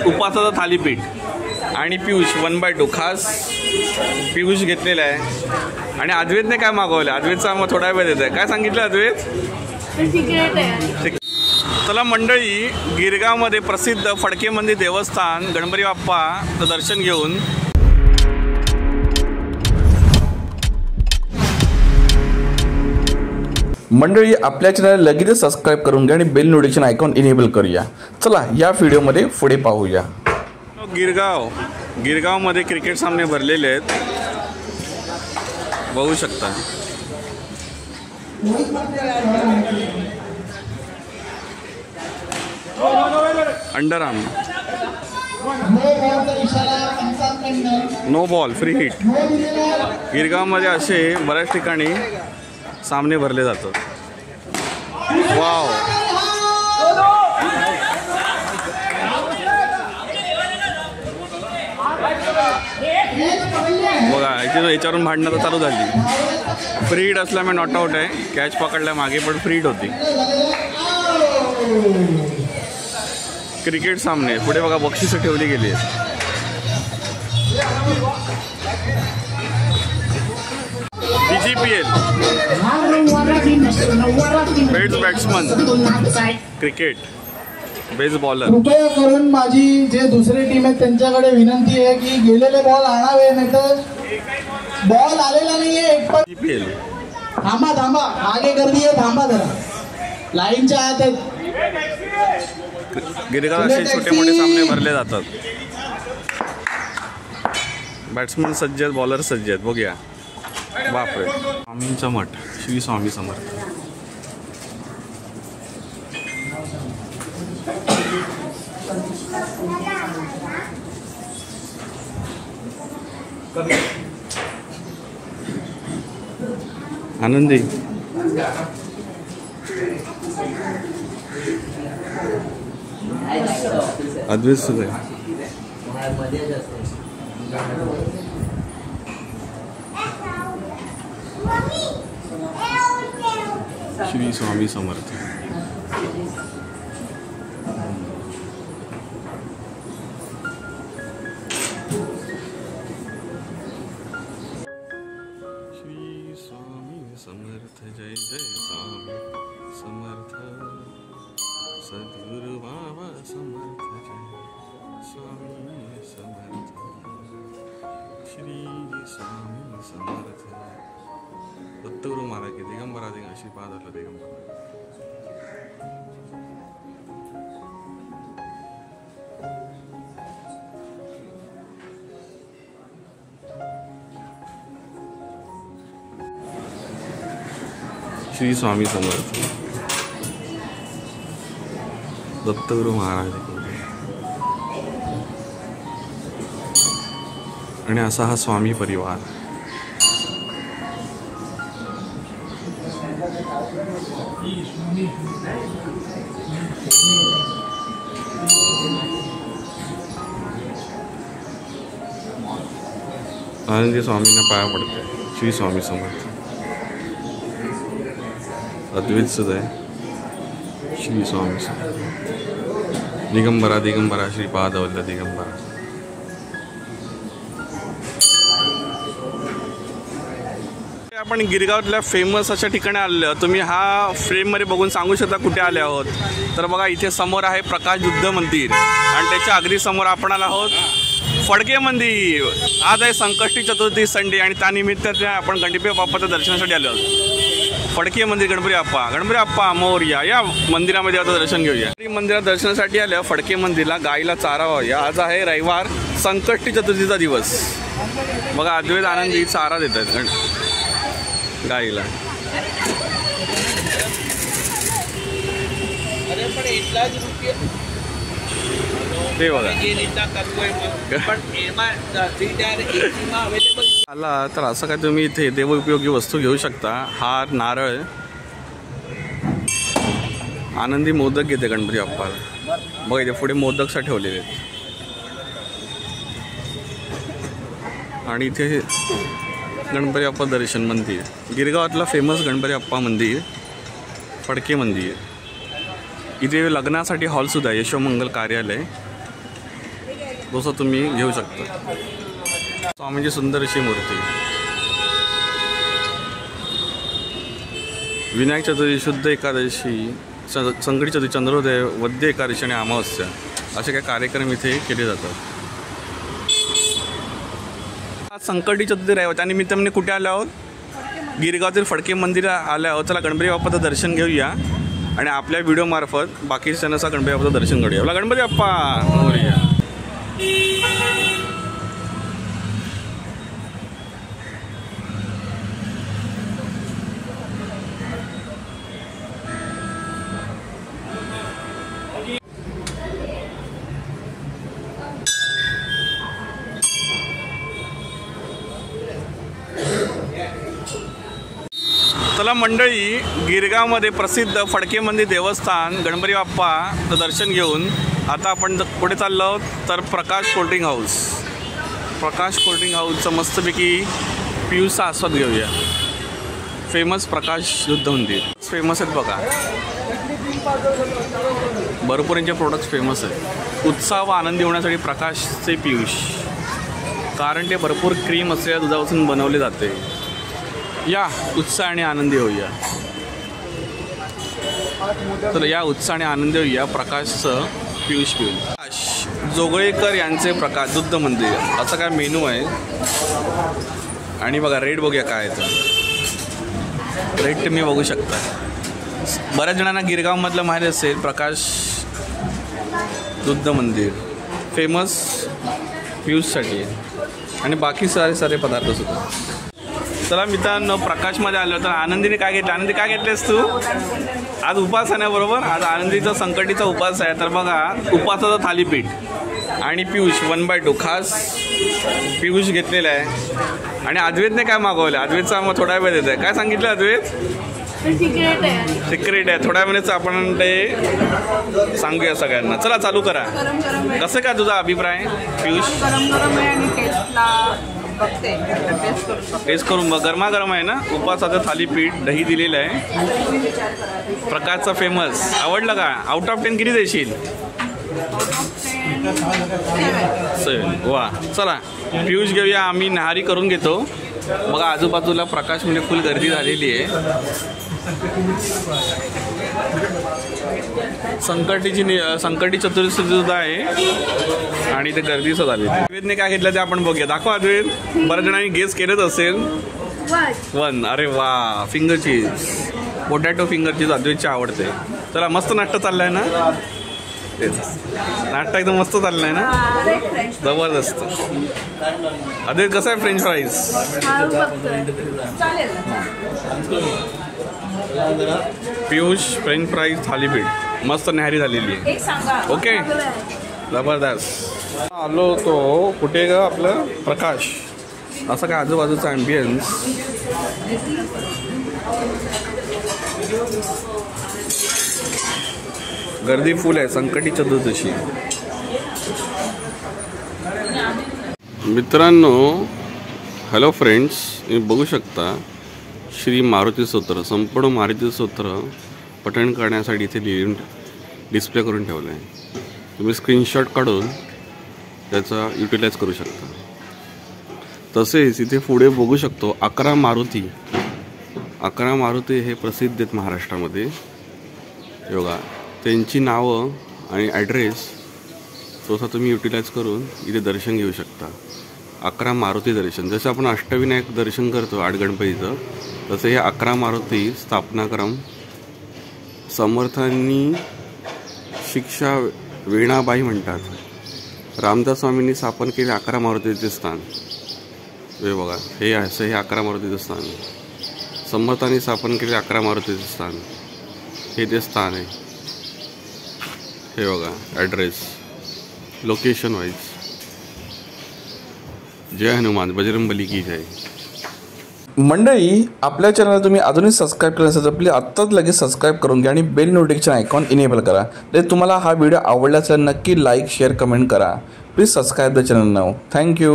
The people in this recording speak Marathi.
उपासाचं थालीपीठ आणि पियुष 1/2 खास पियुष घेतलेला आहे. आणि अद्वैतने काय मागवलं? अद्वैतचा मग थोडा वेळ देत आहे. काय सांगितलं अद्वैत? चला मंडळी, गिरगावमध्ये प्रसिद्ध फडके मंदिर देवस्थान गणपती बाप्पाचं दर्शन घेऊन मंडळी आपल्या चॅनल लगेच सबस्क्राईब करून घ्या आणि बेल नोटिफिकेशन आयकॉन इनेबल करूया. चला या व्हिडिओमध्ये पुढे पाहूया. गिरगावमध्ये क्रिकेट सामने भरलेले आहेत, बघू शकता. Underarm no ball free hit. गिरगावमध्ये असे बऱ्याच ठिकाणी सामने भरले जातात. वाव, बघा इथे याच्यावरून भांडणं तर चालू झाली. फ्री हिट असल्यामुळे नॉट आउट आहे. कॅच पकडल्या मागे पण फ्री हिट होती. क्रिकेट सामने पुढे बघा बक्षिसं ठेवली गेली आहेत. BGPL best batsman cricket best bowler. कृपया करून माझी जे दुसरी टीम आहे त्यांच्याकडे विनंती आहे की गेलेले बॉल आणावे, नाही तर बॉल आलेला नाहीये. BGPL थांबा आगे गर्दी आहे, थांबा जरा, लाईनच्या आत आहेत. गिरगाव असे छोटे मोठे सामने भरले जातात. बॅट्समन सज्ज आहेत, बॉलर सज्ज आहेत. बघूया. बापरे, स्वामींचा मठ श्री स्वामी समर्थ. आनंदी अद्वैत सुद्धा श्री स्वामी समर्थ. श्री स्वामी समर्थ जय जय स्वामी समर्थ सद्गुरु बाबा समर्थ जय स्वामी समर्थ श्री स्वामी समर्थ. दत्तगुरु महाराज की दिगंबरा दिगं श्रीपाद दिगंबरा. श्री स्वामी समर्थ दत्तगुरु महाराज. आणि असा हा स्वामी परिवार. आनंदी स्वामींना पाया पडते. श्री स्वामी समर्थ. अद्वैत सुद्धा आहे. श्री स्वामी समर्थ. दिगंबरा दिगंबरा श्रीपाद दिगंबरा. आपण गिरगावातल्या फेमस अशा ठिकाणी आलेलो. तुम्ही हा फ्रेममध्ये बघून सांगू शकता कुठे आले आहोत. तर बघा इथे समोर आहे प्रकाश युद्ध मंदिर आणि त्याच्या अगदी समोर आपण आलो आहोत फडके मंदिर. आज आहे संकष्टी चतुर्थी संडे आणि त्यानिमित्त आपण गणपती बाप्पाच्या दर्शनासाठी आलो आहोत. फडके मंदिर गणपती बाप्पा मोरया या मंदिरामध्ये आता दर्शन घेऊया. मंदिरात दर्शनासाठी आल्या फडके मंदिरला गाईला चारा व्हावा. आज आहे रविवार, संकष्टी चतुर्थीचा दिवस. बघा अद्वैत आनंदी चारा देत आहेत गाईला. ते बघा आला तर असं काय तुम्ही इथे देवोपयोगी वस्तू घेऊ शकता. हार, नारळ. आनंदी मोदक घेते गणपती बाप्पाला. बघा इथे पुढे मोदकसा ठेवलेले आहेत. आणि इथे गणपती बाप्पा दर्शन मंदिर. गिरगावातला फेमस गणपती बाप्पा मंदिर फडके मंदिर. इथे लग्नासाठी हॉलसुद्धा आहे. यशोमंगल कार्यालय जसं तुम्ही घेऊ शकता. स्वामींची सुंदर अशी मूर्ती. विनायक चतुर्थी, शुद्ध एकादशी, संकटी चतुर्थी, चंद्रोदय, वद्य एकादशी आणि अमावस्या असे काही कार्यक्रम इथे केले जातात. आज संकटी चतुर्थी रविवार त्या निमित्ताने कुठे आलो आहोत? गिरगावातील फडके मंदिर आले आहोत. चला गणपती बाप्पाचं दर्शन घेऊया आणि आपल्या व्हिडिओमार्फत बाकी सणाचा गणपती बाप्पाचं दर्शन करूया. आपला गणपती बाप्पा मोरया. चला मंडळी, गिरगावमध्ये प्रसिद्ध फडके मंदिर देवस्थान गणपती बाप्पाचं दर्शन घेऊन आता आपण पुढे चाललो आहोत तर प्रकाश कोल्ड्रिंक हाऊस. प्रकाश कोल्ड्रिंक हाऊसचं मस्तपैकी पियूचा आस्वाद घेऊया. फेमस प्रकाश युद्ध मंदिर फेमस आहेत बघा. भरपूर यांचे प्रोडक्ट्स फेमस आहेत. उत्साह व आनंदी होण्यासाठी प्रकाशचे पियूष, कारण ते भरपूर क्रीम असलेल्या दुधापासून बनवले जाते. या उत्साह आणि आनंदी होऊया. तर या उत्साह आणि आनंदी होऊया प्रकाशचं पियूष पिऊन. जोगळेकर यांचे प्रकाश दुग्ध मंदिर असं काय मेनू आहे. आणि बघा रेट बघूया काय आहे तर. रेट तुम्ही बघू शकता. बऱ्याच जणांना गिरगावमधलं माहीत असेल प्रकाश दुग्ध मंदिर फेमस पियूषसाठी आणि बाकी सारे पदार्थ सुद्धा. चला मित्रांनो, प्रकाशमध्ये आलो तर आनंदीने काय घेतलं? आनंदी काय घेतलेस तू? आज उपास आहे ना बरोबर. आज आनंदीचा संकटीचा उपास आहे. तर बघा उपासाचं थालीपीठ आणि पियूष 1/2 खास पियूष घेतलेला आहे. आणि अद्वैतने काय मागवलं? अद्वैतचा मग थोडा वेळ देत आहे. काय सांगितलं अद्वैत? सिक्रेट आहे. थोड्या वेळेच आपण ते सांगूया सगळ्यांना. चला चालू करा. कसं काय तुझा अभिप्राय पियूष? टेस्ट करून बघ. गरमागरम आहे ना. उपासाचं थालीपीठ, दही दिलेलं आहे. प्रकाशचा फेमस. आवडलं का? आउट ऑफ 10 किती देशील? 7. वा. चला पियूष घेऊया. आम्ही नहारी करून घेतो. बघा आजूबाजूला प्रकाश म्हणजे फुल गर्दी झालेली आहे. संकटी चतुर्थी सुद्धा आहे आणि ते गर्दीच झाली. अद्वैतने काय घेतलं ते आपण बघूया. दाखवा अद्वैत. बऱ्याच जणांनी गेस केलंच असेल. 1. अरे वा. फिंगर चीज, पोटॅटो फिंगर चीज अद्वैतची आवडते. चला मस्त नाश्ता चाललाय ना. नाश्ता एकदम मस्त चाललाय ना. जबरदस्त. अद्वैत कसं आहे French fries? Piyush French fries thalipeeth मस्त न्याहारी झालेली आहे. ओके जबरदस्त. आलो तो कुठे ग आपलं प्रकाश. असं काय आजूबाजूचा ॲम्बियन्स. गर्दी फुल आहे. संकटी चतुर्दशी. मित्रांनो हॅलो फ्रेंड्स, तुम्ही बघू शकता श्री मारुती स्तोत्र, संपूर्ण मारुती स्तोत्र पठण करण्यासाठी इथे लिहून डिस्प्ले करून ठेवलं आहे. तुम्ही स्क्रीनशॉट काढून त्याचा युटिलाइज करू शकता. तसेच इथे पुढे बघू शकतो 11 मारुती. 11 मारुती हे प्रसिद्ध आहेत महाराष्ट्रामध्ये. योगा त्यांची नावं आणि ॲड्रेस तसा तुम्ही युटिलाइज करून इथे दर्शन घेऊ शकता. 11 मारुती दर्शन. जसं आपण अष्टविनायक दर्शन करतो 8 गणपतीचं, तसं हे 11 मारुती स्थापनाक्रम समर्थांनी शिक्षा वेणाबाई म्हणतात. रामदास स्वामींनी स्थापन केले 11 मारुतीचे स्थान. हे बघा हे असं हे 11 मारुतीचं स्थान. समर्थांनी स्थापन केले 11 मारुतीचे स्थान. हे ते स्थान आहे. हे बघा ॲड्रेस लोकेशन वाईज. जय हनुमान बजरंगबली की जय. मंडळी आपल्या चॅनलला तुम्ही अजूनही सबस्क्राईब केलं असेल तर प्लीज आत्ताच लगेच सबस्क्राईब करून घ्या आणि बेल नोटिफिकेशन आयकॉन इनेबल करा. तर तुम्हाला हा व्हिडिओ आवडला असेल नक्की लाईक शेअर कमेंट करा. Please subscribe the channel now. Thank you.